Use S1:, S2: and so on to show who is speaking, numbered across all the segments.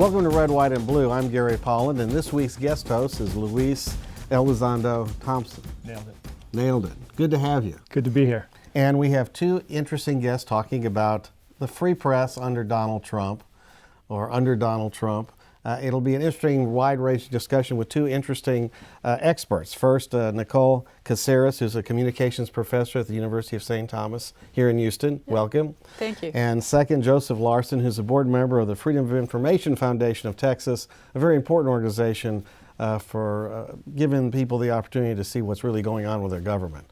S1: Welcome to Red, White, and Blue. I'm Gary Polland, and this week's guest host is Luis Elizondo-Thomson. Nailed it. Good to have you.
S2: Good to be here.
S1: And we have two interesting guests talking about the free press under Donald Trump, or under Donald Trump. It'll be an interesting, wide-ranging discussion with two interesting experts. First, Nicole Casarez, who's a communications professor at the University of St. Thomas here in Houston.
S3: Yeah.
S1: Welcome.
S3: Thank you.
S1: And second, Joseph Larsen, who's a board member of the Freedom of Information Foundation of Texas, a very important organization for giving people the opportunity to see what's really going on with their government.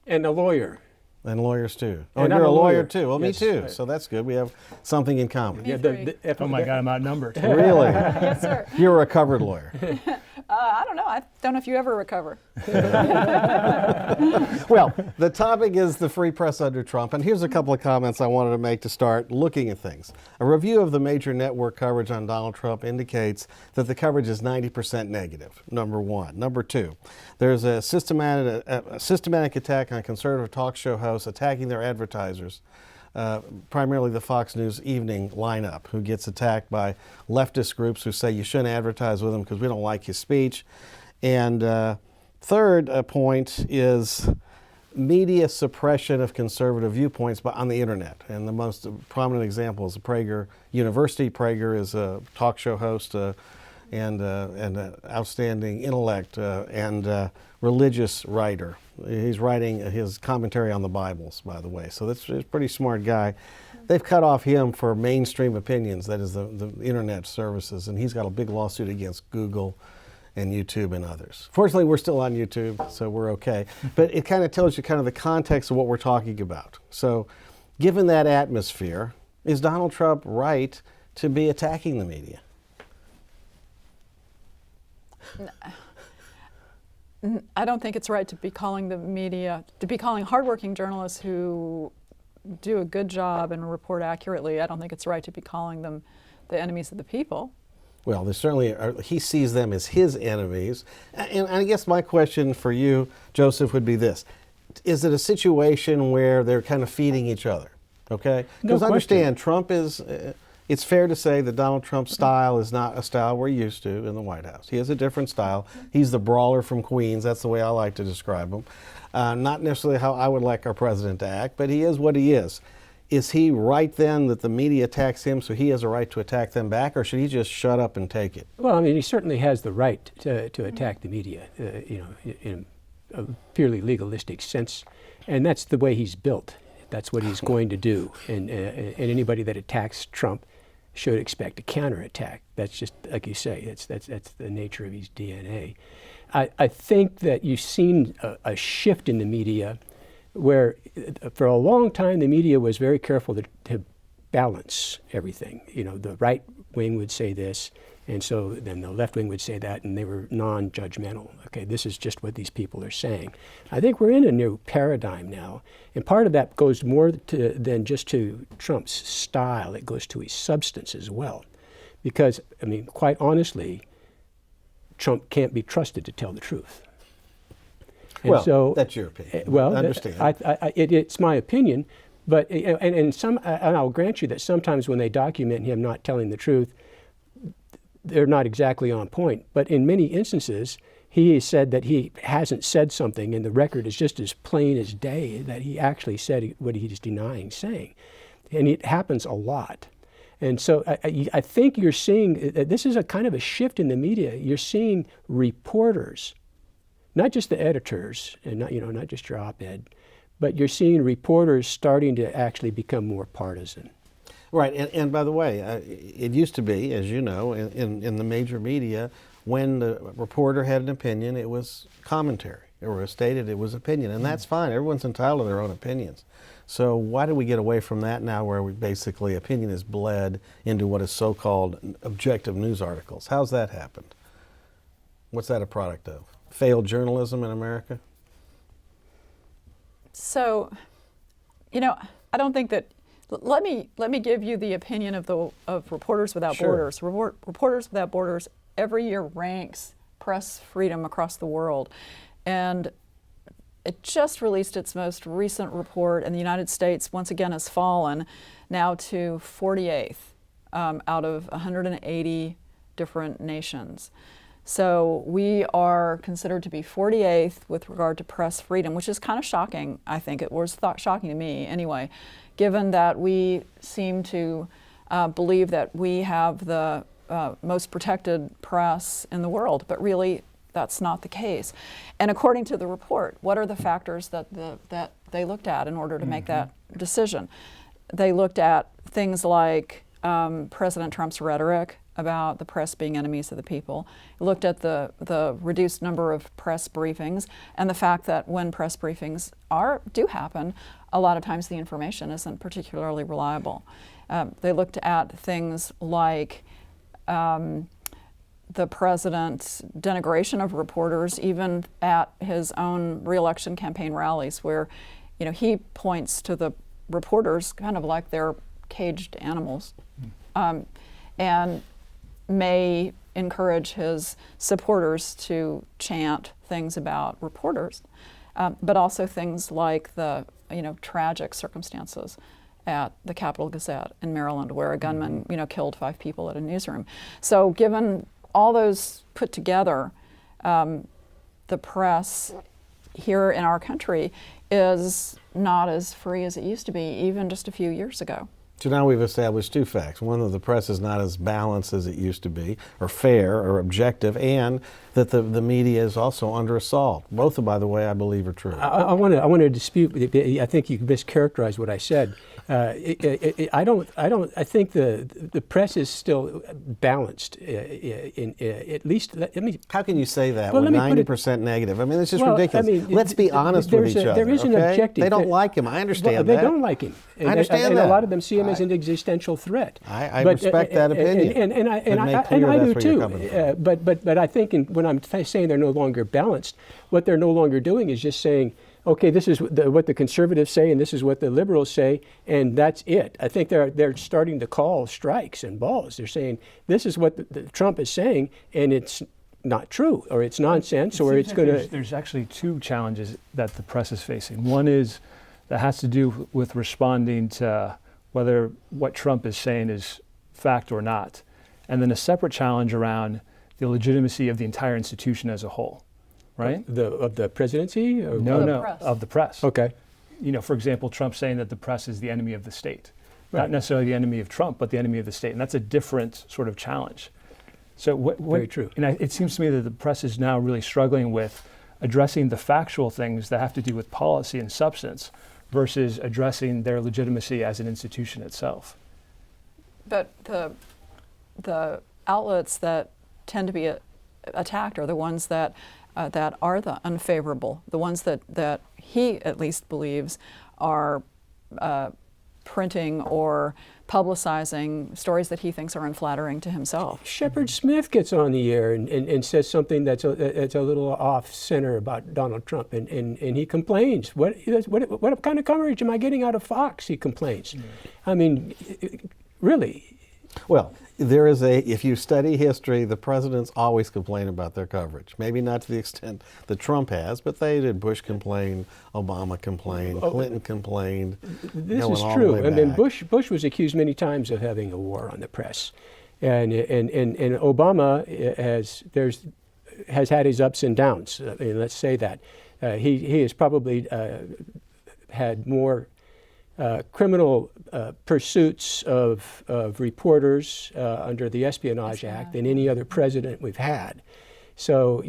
S4: And a lawyer.
S1: And lawyers too. Oh,
S4: And
S1: you're
S4: I'm
S1: a
S4: a
S1: lawyer
S4: lawyer.
S1: too. Well,
S4: Yes.
S1: me too. So that's good. We have something in common.
S3: Me too.
S2: Oh my God, I'm outnumbered.
S1: Really?
S3: Yes, sir.
S1: You're a recovered lawyer.
S3: I don't know. I don't know if you ever recover.
S1: Well, the topic is the free press under Trump, and here's a couple of comments I wanted to make to start looking at things. A review of the major network coverage on Donald Trump indicates that the coverage is 90% negative, number one. Number two, there's a systematic attack on conservative talk show hosts attacking their advertisers, primarily the Fox News evening lineup, who gets attacked by leftist groups who say you shouldn't advertise with them because we don't like his speech. And third point is media suppression of conservative viewpoints on the internet. And the most prominent example is Prager University. Prager is a talk show host and an outstanding intellect and religious writer. He's writing his commentary on the Bibles, by the way. So that's a pretty smart guy. They've cut off him for mainstream opinions, that is the internet services, and he's got a big lawsuit against Google and YouTube and others. Fortunately, we're still on YouTube, so we're okay. But it kind of tells you kind of the context of what we're talking about. So given that atmosphere, is Donald Trump right to be attacking the media?
S3: I don't think it's right to be calling the media, to be calling hardworking journalists who do a good job and report accurately. I don't think it's right to be calling them the enemies of the people.
S1: Well, there certainly are, he sees them as his enemies. And I guess my question for you, Joseph, would be this. Is it a situation where they're kind of feeding each other? Okay? Because understand, Trump is, it's fair to say that Donald Trump's style is not a style we're used to in the White House. He has a different style. He's the brawler from Queens. That's the way I like to describe him. Not necessarily how I would like our president to act, but he is what he is. Is he right then that the media attacks him so he has a right to attack them back, or should he just shut up and take it?
S4: Well, I mean, he certainly has the right to attack the media, in a purely legalistic sense, and that's the way he's built. That's what he's going to do, and anybody that attacks Trump should expect a counterattack. That's just, like you say, that's the nature of his DNA. I think that you've seen a shift in the media where for a long time the media was very careful to balance everything. You know, the right wing would say this, and so then the left wing would say that, and they were non-judgmental. Okay, this is just what these people are saying. I think we're in a new paradigm now, and part of that goes more than just to Trump's style. It goes to his substance as well. Because, I mean, quite honestly, Trump can't be trusted to tell the truth. And
S1: well,
S4: so,
S1: that's your opinion.
S4: Well,
S1: I understand.
S4: It's my opinion, but and I'll grant you that sometimes when they document him not telling the truth, they're not exactly on point. But in many instances, he has said that he hasn't said something, and the record is just as plain as day that he actually said what he's denying saying, and it happens a lot. And so I think you're seeing this is a kind of a shift in the media. You're seeing reporters, not just the editors, and not just your op-ed, but you're seeing reporters starting to actually become more partisan.
S1: Right, and by the way, it used to be, as you know, in the major media, when the reporter had an opinion, it was commentary. It was stated it was opinion, and that's fine. Everyone's entitled to their own opinions. So why do we get away from that now, where we basically opinion is bled into what is so-called objective news articles? How's that happened? What's that a product of? Failed journalism in America?
S3: So, I don't think that. Let me give you the opinion of Reporters Without Borders. Reporters Without Borders every year ranks press freedom across the world, and it just released its most recent report, and the United States once again has fallen now to 48th out of 180 different nations. So we are considered to be 48th with regard to press freedom, which is kind of shocking, I think. It was shocking to me anyway, given that we seem to believe that we have the most protected press in the world, but really that's not the case. And according to the report, what are the factors that they looked at in order to make that decision? They looked at things like President Trump's rhetoric about the press being enemies of the people, looked at the reduced number of press briefings, and the fact that when press briefings do happen, a lot of times the information isn't particularly reliable. They looked at things like the president's denigration of reporters, even at his own re-election campaign rallies, where he points to the reporters kind of like they're caged animals, and may encourage his supporters to chant things about reporters, but also things like the tragic circumstances at the Capitol Gazette in Maryland, where a gunman killed 5 people at a newsroom. So given all those put together, the press here in our country is not as free as it used to be even just a few years ago.
S1: So now we've established 2 facts. One, that the press is not as balanced as it used to be, or fair, or objective, and that the media is also under assault. Both, by the way, I believe are true.
S4: I want to dispute. I think you mischaracterized what I said. I think the press is still balanced. At least, let me.
S1: How can you say that?
S4: Well,
S1: with
S4: let me
S1: 90% negative. I mean, it's just ridiculous. Let's be honest with each other.
S4: There is an
S1: okay?
S4: objective.
S1: They don't like him. I understand that.
S4: They don't like him.
S1: I understand
S4: and
S1: that.
S4: a lot of them see him as an existential threat.
S1: I respect that opinion.
S4: And I do too. But I think when I'm saying they're no longer balanced, what they're no longer doing is just saying, okay, this is what the conservatives say, and this is what the liberals say, and that's it. I think they're starting to call strikes and balls. They're saying this is what Trump is saying, and it's not true, or it's nonsense, or it's going to.
S2: There's actually 2 challenges that the press is facing. One is that has to do with responding to whether what Trump is saying is fact or not, and then a separate challenge around the legitimacy of the entire institution as a whole. Right?
S4: Of the presidency? Or
S2: Of the press.
S4: Okay.
S2: For example, Trump saying that the press is the enemy of the state. Right. Not necessarily the enemy of Trump, but the enemy of the state. And that's a different sort of challenge. So
S4: Very true.
S2: And it seems to me that the press is now really struggling with addressing the factual things that have to do with policy and substance versus addressing their legitimacy as an institution itself.
S3: But the outlets that tend to be attacked are the ones that are the unfavorable, the ones that he at least believes are printing or publicizing stories that he thinks are unflattering to himself.
S4: Shepard Smith gets on the air and says something that's a little off center about Donald Trump, and he complains. What kind of coverage am I getting out of Fox? He complains. I mean, really.
S1: Well, if you study history, the presidents always complain about their coverage. Maybe not to the extent that Trump has, but they did. Bush complained, Obama complained, Clinton complained.
S4: This is true. I mean, Bush was accused many times of having a war on the press, and Obama has had his ups and downs. I mean, let's say that he has probably had more criminal pursuits of reporters under the Espionage Act than any other president we've had. So,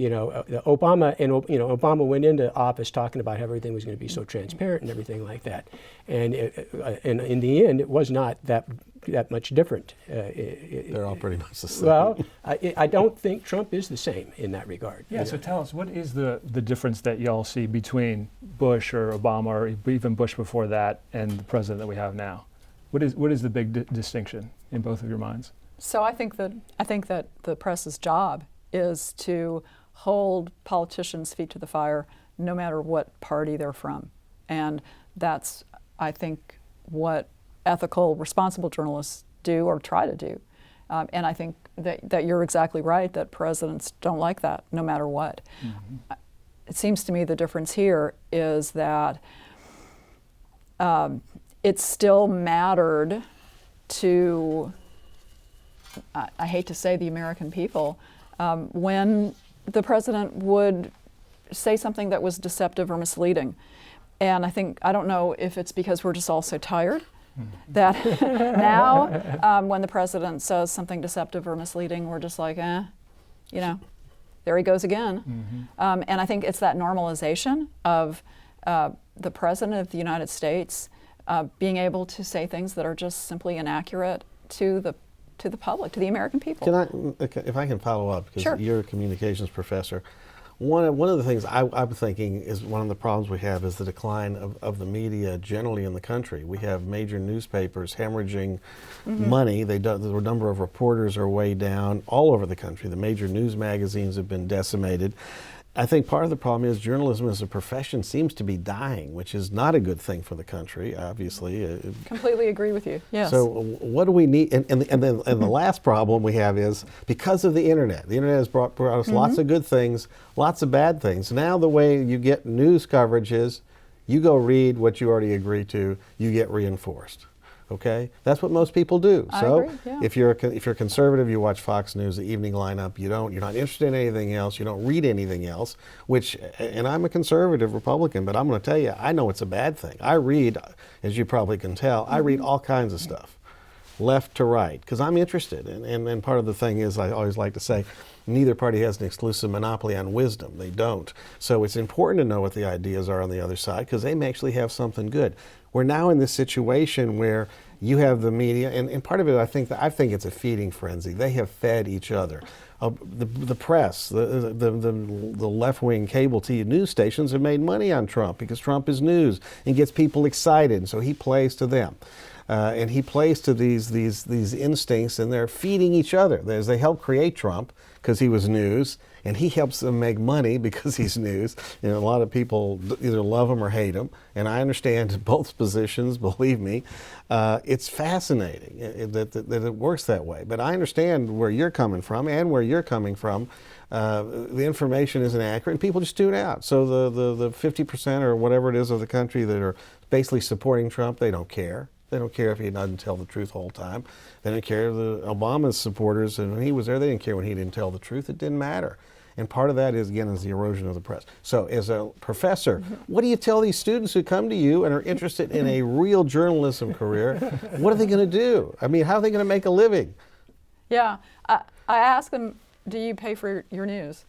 S4: Obama went into office talking about how everything was going to be so transparent and everything like that. And in the end, it was not that much different.
S1: They're all pretty much the same.
S4: Well, I don't think Trump is the same in that regard.
S2: Yeah, so tell us, what is the difference that y'all see between Bush or Obama or even Bush before that and the president that we have now? What is the big distinction in both of your minds?
S3: So I think that the press's job is to hold politicians' feet to the fire no matter what party they're from. And that's, I think, what ethical, responsible journalists do or try to do. And I think that you're exactly right, that presidents don't like that no matter what. Mm-hmm. It seems to me the difference here is that it still mattered to I hate to say the American people, when the president would say something that was deceptive or misleading. And I don't know if it's because we're just all so tired that now when the president says something deceptive or misleading, we're just like, there he goes again. And I think it's that normalization of the president of the United States being able to say things that are just simply inaccurate to the public, to the American people.
S1: If I can follow up, because
S3: Sure.
S1: you're a communications professor, one of the things I'm thinking is one of the problems we have is the decline of the media generally in the country. We have major newspapers hemorrhaging money. The number of reporters are way down all over the country. The major news magazines have been decimated. I think part of the problem is journalism as a profession seems to be dying, which is not a good thing for the country, obviously.
S3: Completely agree with you. Yes.
S1: So what do we need? And the last problem we have is because of the internet. The internet has brought us lots of good things, lots of bad things. Now the way you get news coverage is you go read what you already agreed to, you get reinforced. Okay, that's what most people do.
S3: I
S1: So
S3: agree, yeah.
S1: if you're conservative, you watch Fox News, the evening lineup. You're not interested in anything else. You don't read anything else. And I'm a conservative Republican, but I'm going to tell you, I know it's a bad thing. I read, as you probably can tell, I read all kinds of stuff, left to right, because I'm interested. And part of the thing is, I always like to say, neither party has an exclusive monopoly on wisdom. They don't. So it's important to know what the ideas are on the other side, because they may actually have something good. We're now in this situation where you have the media, and part of it, I think it's a feeding frenzy. They have fed each other. The press, the left-wing cable TV news stations have made money on Trump because Trump is news and gets people excited, and so he plays to them. And he plays to these instincts, and they're feeding each other. As they help create Trump because he was news, and he helps them make money because he's news. A lot of people either love him or hate him, and I understand both positions. Believe me, it's fascinating that it works that way. But I understand where you're coming from and where you're coming from. The information isn't accurate, and people just tune out. So the 50% or whatever it is of the country that are basically supporting Trump, they don't care. They don't care if he doesn't tell the truth the whole time. They don't care. The Obama's supporters, and when he was there, they didn't care when he didn't tell the truth. It didn't matter. And part of that is the erosion of the press. So as a professor, what do you tell these students who come to you and are interested in a real journalism career? What are they going to do? I mean, how are they going to make a living?
S3: Yeah. I ask them, do you pay for your news?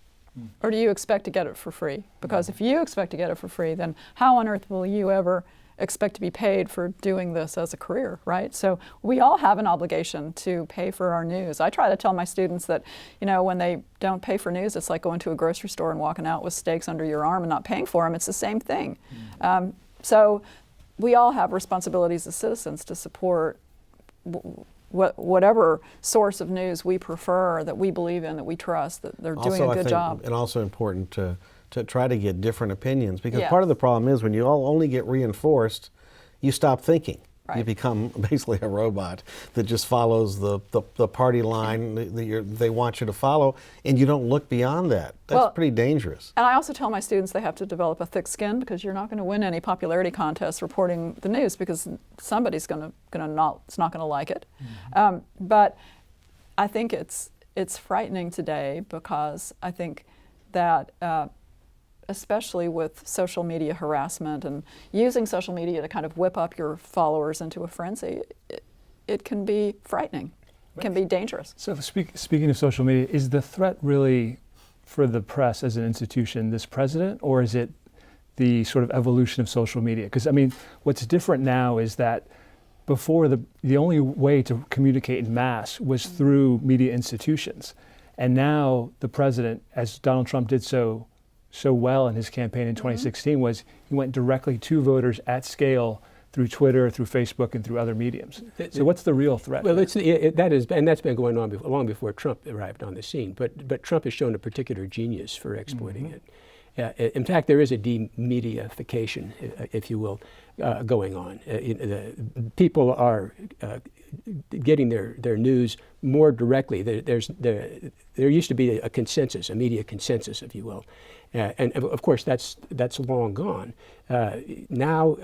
S3: Or do you expect to get it for free? Because if you expect to get it for free, then how on earth will you ever expect to be paid for doing this as a career, right? So we all have an obligation to pay for our news. I try to tell my students that, when they don't pay for news, it's like going to a grocery store and walking out with steaks under your arm and not paying for them. It's the same thing. So we all have responsibilities as citizens to support whatever source of news we prefer, that we believe in, that we trust, that they're doing a good job.
S1: And also important to try to get different opinions, because
S3: Yes.
S1: part of the problem is when you all only get reinforced, you stop thinking.
S3: Right.
S1: You become basically a robot that just follows the party line that they want you to follow, and you don't look beyond that. That's pretty dangerous.
S3: And I also tell my students they have to develop a thick skin, because you're not going to win any popularity contests reporting the news, because somebody's it's not going to like it. But I think it's frightening today, because I think that especially with social media harassment and using social media to kind of whip up your followers into a frenzy, it can be frightening. It can be dangerous.
S2: So speaking of social media, is the threat really for the press as an institution this president, or is it the sort of evolution of social media? Because, I mean, what's different now is that before the only way to communicate in mass was through media institutions. And now the president, as Donald Trump did so well in his campaign in 2016, was he went directly to voters at scale through Twitter, through Facebook, and through other mediums. So what's the real threat?
S4: Well, that's been going on long before Trump arrived on the scene. But Trump has shown a particular genius for exploiting it. In fact, there is a demediaification, if you will, going on. People are getting their news more directly. There used to be a consensus, a media consensus, if you will, and of course that's long gone. Now,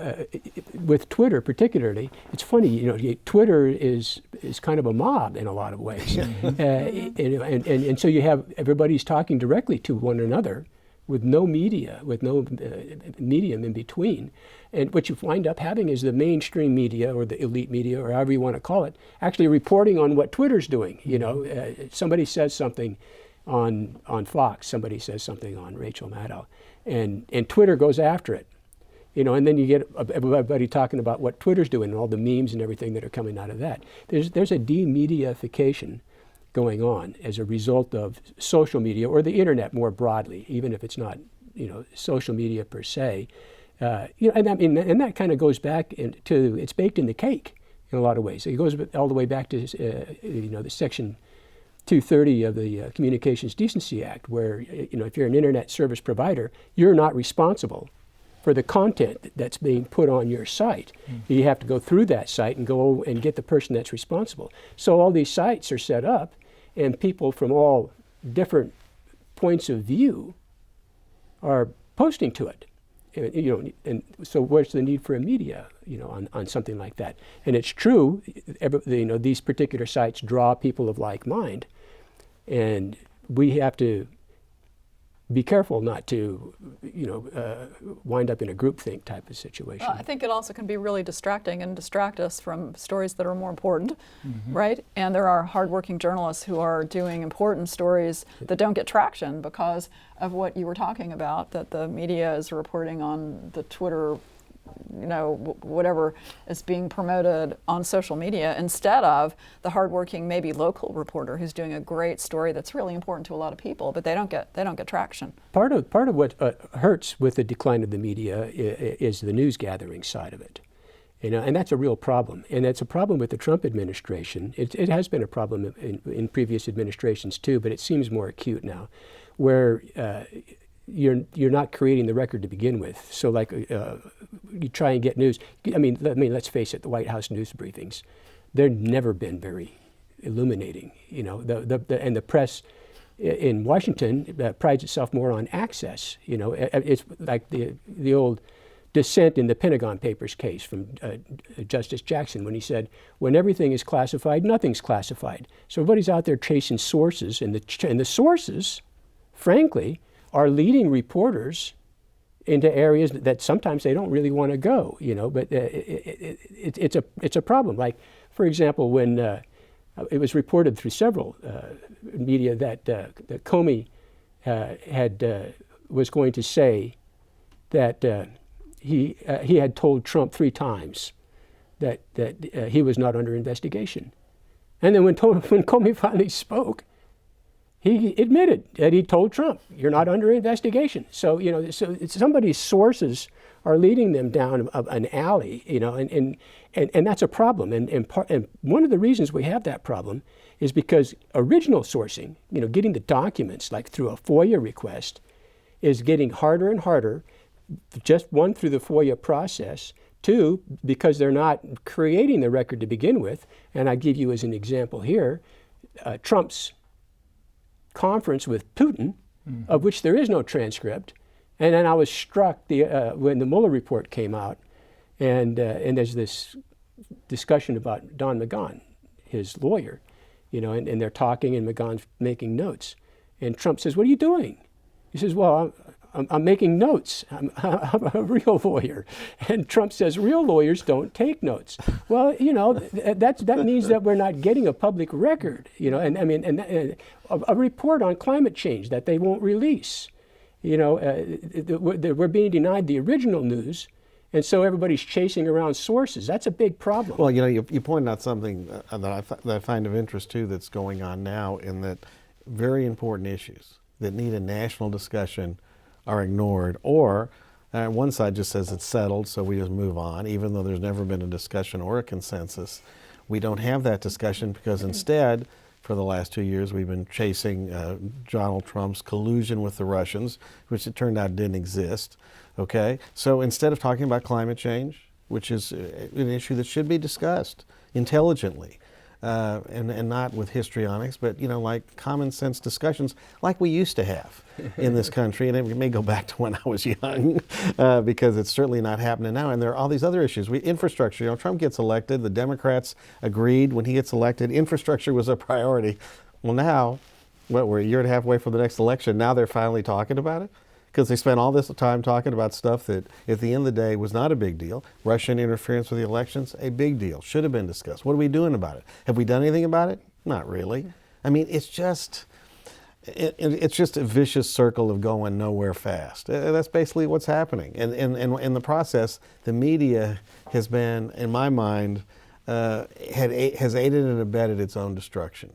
S4: with Twitter particularly, it's funny. Twitter is kind of a mob in a lot of ways, and so you have everybody's talking directly to one another, with no media, with no medium in between. And what you wind up having is the mainstream media or the elite media, or however you want to call it, actually reporting on what Twitter's doing. Somebody says something on Fox, somebody says something on Rachel Maddow, and Twitter goes after it. And then you get everybody talking about what Twitter's doing and all the memes and everything that are coming out of that. There's a demediaification going on as a result of social media or the internet more broadly, even if it's not, social media per se. And that kind of goes back to, it's baked in the cake in a lot of ways. It goes all the way back to, the Section 230 of the Communications Decency Act, where, if you're an internet service provider, you're not responsible for the content that's being put on your site. You have to go through that site and go and get the person that's responsible. So all these sites are set up, and people from all different points of view are posting to it. And so where's the need for a media, on something like that? And it's true, these particular sites draw people of like mind, and we have to be careful not to, wind up in a groupthink type of situation.
S3: Well, I think it also can be really distracting and distract us from stories that are more important, right? And there are hardworking journalists who are doing important stories that don't get traction because of what you were talking about, that the media is reporting on the Twitter, whatever is being promoted on social media, instead of the hardworking, maybe local reporter who's doing a great story that's really important to a lot of people, but they don't get traction.
S4: Part of what hurts with the decline of the media is the news gathering side of it, and that's a real problem. And it's a problem with the Trump administration. It has been a problem in previous administrations too, but it seems more acute now, where you're not creating the record to begin with. So like you try and get news. Let's face it, the White House news briefings, they've never been very illuminating. And the press in Washington prides itself more on access. It's like the old dissent in the Pentagon Papers case from Justice Jackson, when he said, when everything is classified, nothing's classified. So everybody's out there chasing sources, and the sources, frankly, are leading reporters into areas that sometimes they don't really want to go, but it's a problem. Like, for example, when it was reported through several media that Comey was going to say that he had told Trump 3 times that he was not under investigation. And then when Comey finally spoke, he admitted that he told Trump, "You're not under investigation." So so somebody's sources are leading them down an alley, and that's a problem. And one of the reasons we have that problem is because original sourcing, getting the documents like through a FOIA request, is getting harder and harder. Just one, through the FOIA process. 2, because they're not creating the record to begin with. And I give you as an example here, Trump's conference with Putin, of which there is no transcript. And then I was struck when the Mueller report came out, and there's this discussion about Don McGahn, his lawyer, and they're talking, and McGahn's making notes. And Trump says, "What are you doing?" He says, "Well, I'm making notes. I'm a real lawyer." And Trump says, "Real lawyers don't take notes." Well, that means that we're not getting a public record, and a report on climate change that they won't release. We're being denied the original news, and so everybody's chasing around sources. That's a big problem.
S1: Well, you pointed out something that I find of interest too that's going on now, in that very important issues that need a national discussion are ignored, or one side just says it's settled, so we just move on, even though there's never been a discussion or a consensus. We don't have that discussion because instead for the last 2 years. We've been chasing Donald Trump's collusion with the Russians, which it turned out didn't exist. Okay, so instead of talking about climate change, which is an issue that should be discussed intelligently, and not with histrionics, but like common sense discussions like we used to have in this country. And it may go back to when I was young, because it's certainly not happening now. And there are all these other issues. Infrastructure, Trump gets elected, the Democrats agreed when he gets elected, infrastructure was a priority. Well, now, we're a year and a half away from the next election. Now they're finally talking about it, because they spent all this time talking about stuff that at the end of the day was not a big deal. Russian interference with the elections, a big deal, should have been discussed. What are we doing about it? Have we done anything about it? Not really. I mean, it's just a vicious circle of going nowhere fast. That's basically what's happening. And in the process, the media has been, in my mind, has aided and abetted its own destruction.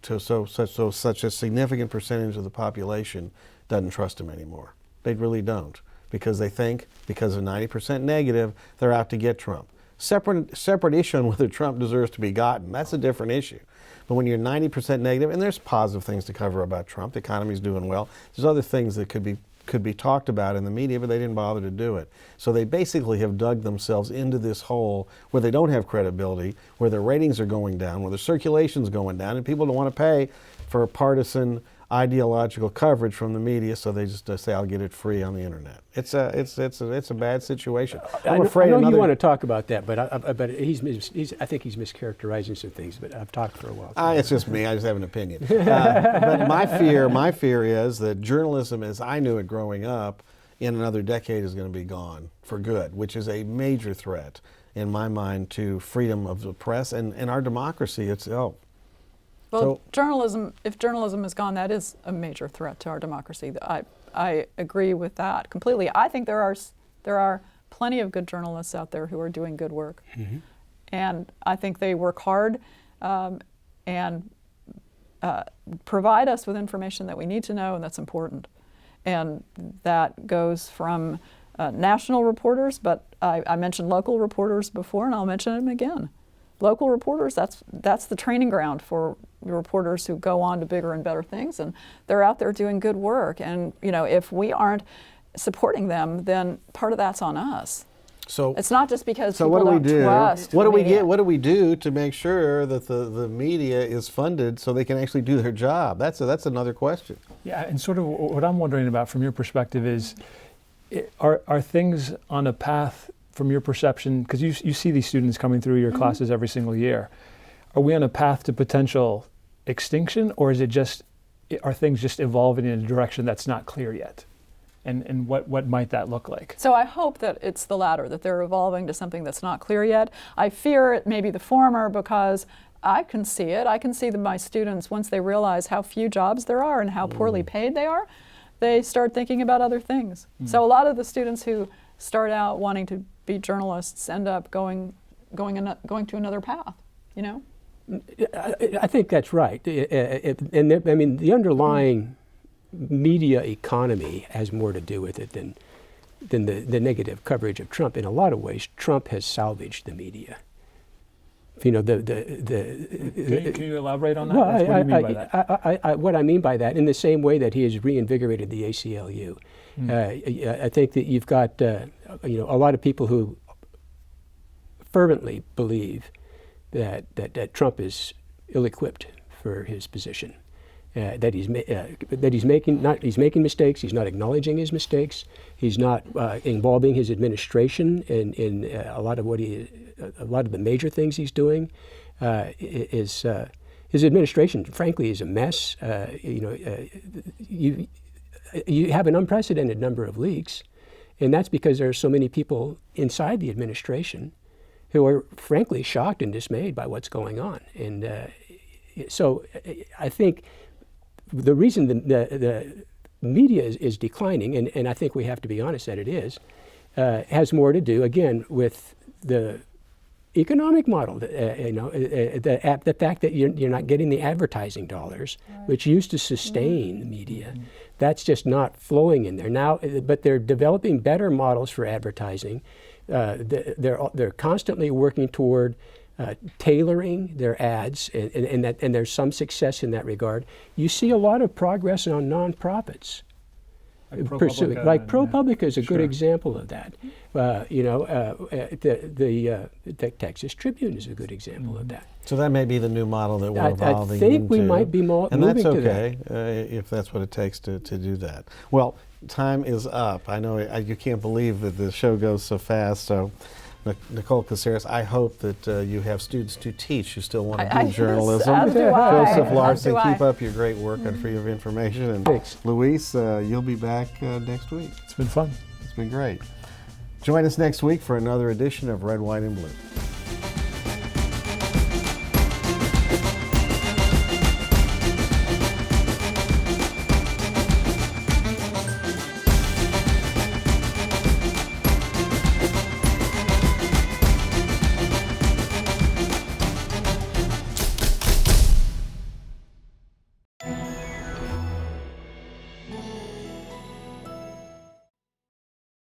S1: Such a significant percentage of the population doesn't trust him anymore. They really don't, because they think because of 90% negative, they're out to get Trump. Separate issue on whether Trump deserves to be gotten. That's a different issue. But when you're 90% negative, and there's positive things to cover about Trump, the economy's doing well. There's other things that could be talked about in the media, but they didn't bother to do it. So they basically have dug themselves into this hole where they don't have credibility, where their ratings are going down, where their circulation's going down, and people don't want to pay for partisan ideological coverage from the media, so they just say, "I'll get it free on the internet." It's a bad situation. I'm afraid.
S4: I know you want to talk about that, but I think he's mischaracterizing some things. But I've talked for a while.
S1: It's just me. I just have an opinion. But my fear is that journalism, as I knew it growing up, in another decade is going to be gone for good, which is a major threat in my mind to freedom of the press and our democracy itself.
S3: Well, if journalism is gone, that is a major threat to our democracy. I agree with that completely. I think there are plenty of good journalists out there who are doing good work. Mm-hmm. And I think they work hard and provide us with information that we need to know, and that's important. And that goes from national reporters, but I mentioned local reporters before, and I'll mention them again. Local reporters, that's the training ground for reporters who go on to bigger and better things, and they're out there doing good work. And if we aren't supporting them, then part of that's on us. So it's not just because people don't trust.
S1: What do we do to make sure that the media is funded so they can actually do their job? That's another question.
S2: Yeah, and sort of what I'm wondering about from your perspective is, are things on a path from your perception, because you see these students coming through your classes every single year, are we on a path to potential extinction, or are things just evolving in a direction that's not clear yet? And what might that look like?
S3: So I hope that it's the latter, that they're evolving to something that's not clear yet. I fear it may be the former, because I can see it. I can see that my students, once they realize how few jobs there are and how poorly paid they are, they start thinking about other things. So a lot of the students who start out wanting to be journalists end up going to another path,
S4: I think that's right. The underlying media economy has more to do with it than the negative coverage of Trump. In a lot of ways, Trump has salvaged the media. Can
S2: you elaborate on that?
S4: Well,
S2: what do you mean by that?
S4: What I mean by that, in the same way that he has reinvigorated the ACLU, I think that you've got a lot of people who fervently believe that Trump is ill-equipped for his position, that he's making mistakes. He's not acknowledging his mistakes. He's not involving his administration in a lot of the major things he's doing. His administration, frankly, is a mess. You have an unprecedented number of leaks, and that's because there are so many people inside the administration who are frankly shocked and dismayed by what's going on. And so I think the reason the media is declining, and I think we have to be honest that it is, has more to do, again, with the economic model. The fact that you're not getting the advertising dollars, which used to sustain the media. That's just not flowing in there now. But they're developing better models for advertising. They're constantly working toward tailoring their ads, and there's some success in that regard. You see a lot of progress on nonprofits. Like ProPublica is a good example of that. The Texas Tribune is a good example of that.
S1: So that may be the new model that we're evolving
S4: I think
S1: into.
S4: we might be
S1: and
S4: moving
S1: that's
S4: to that.
S1: okay if that's what it takes to do that. Well, time is up. I know you can't believe that the show goes so fast. So, Nicole Casarez, I hope that you have students to teach who still want to do journalism.
S3: As do I.
S1: Joseph Larsen,
S3: As do I.
S1: keep up your great work on Freedom of Information. And
S4: Thanks.
S1: Luis, you'll be back next week.
S2: It's been fun.
S1: It's been great. Join us next week for another edition of Red, White, and Blue.